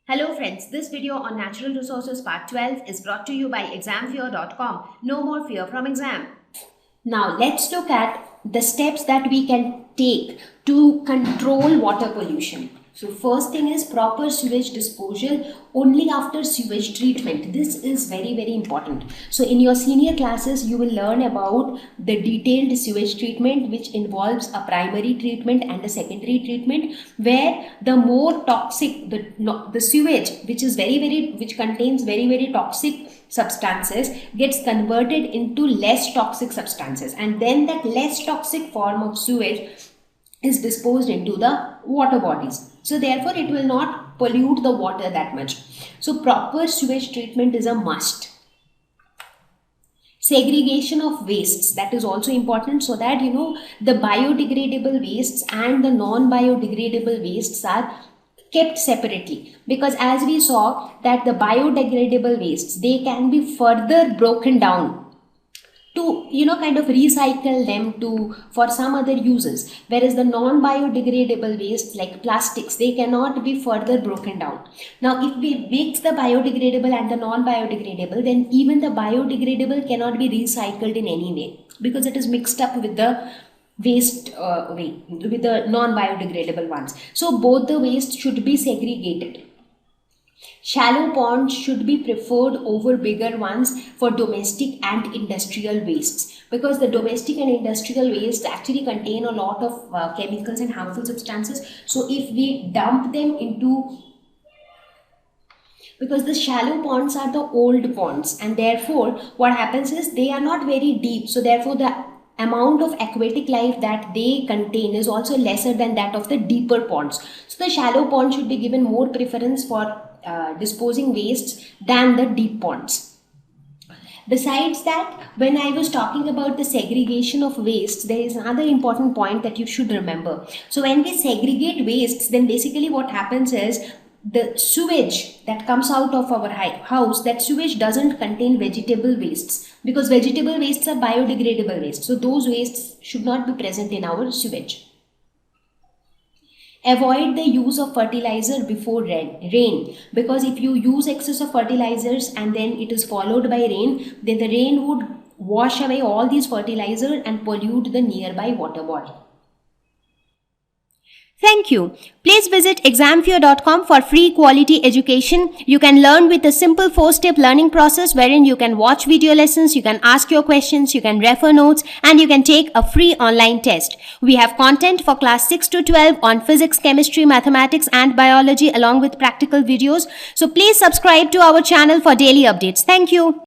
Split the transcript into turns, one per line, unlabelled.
Hello friends, this video on Natural Resources Part 12 is brought to you by examfear.com. No more fear from exam. Now let's look at the steps that we can take to control water pollution. So first thing is proper sewage disposal only after sewage treatment. This is very important. So in your senior classes you will learn about the detailed sewage treatment, which involves a primary treatment and a secondary treatment, where the more toxic the sewage which contains very toxic substances gets converted into less toxic substances, and then that less toxic form of sewage is disposed into the water bodies. So therefore it will not pollute the water that much. So proper sewage treatment is a must. Segregation of wastes, that is also important, so that the biodegradable wastes and the non-biodegradable wastes are kept separately, because as we saw that the biodegradable wastes, they can be further broken down to kind of recycle them for some other uses, whereas the non-biodegradable wastes like plastics, they cannot be further broken down. Now if we mix the biodegradable and the non-biodegradable, then even the biodegradable cannot be recycled in any way, because it is mixed up with the waste with the non-biodegradable ones. So both the wastes should be segregated. Shallow ponds should be preferred over bigger ones for domestic and industrial wastes, because the domestic and industrial wastes actually contain a lot of chemicals and harmful substances. So if we dump them into, because the shallow ponds are the old ponds, and therefore what happens is they are not very deep, so therefore the amount of aquatic life that they contain is also lesser than that of the deeper ponds. So the shallow pond should be given more preference for disposing wastes than the deep ponds. Besides that, when I was talking about the segregation of wastes, there is another important point that you should remember. So when we segregate wastes, then basically what happens is the sewage that comes out of our house, that sewage doesn't contain vegetable wastes, because vegetable wastes are biodegradable wastes. So those wastes should not be present in our sewage. Avoid the use of fertilizer before rain, because if you use excess of fertilizers and then it is followed by rain, then the rain would wash away all these fertilizers and pollute the nearby water body. Thank you. Please visit examfear.com for free quality education. You can learn with a simple 4-step learning process, wherein you can watch video lessons, you can ask your questions, you can refer notes, and you can take a free online test. We have content for class 6 to 12 on physics, chemistry, mathematics, and biology, along with practical videos. So please subscribe to our channel for daily updates. Thank you.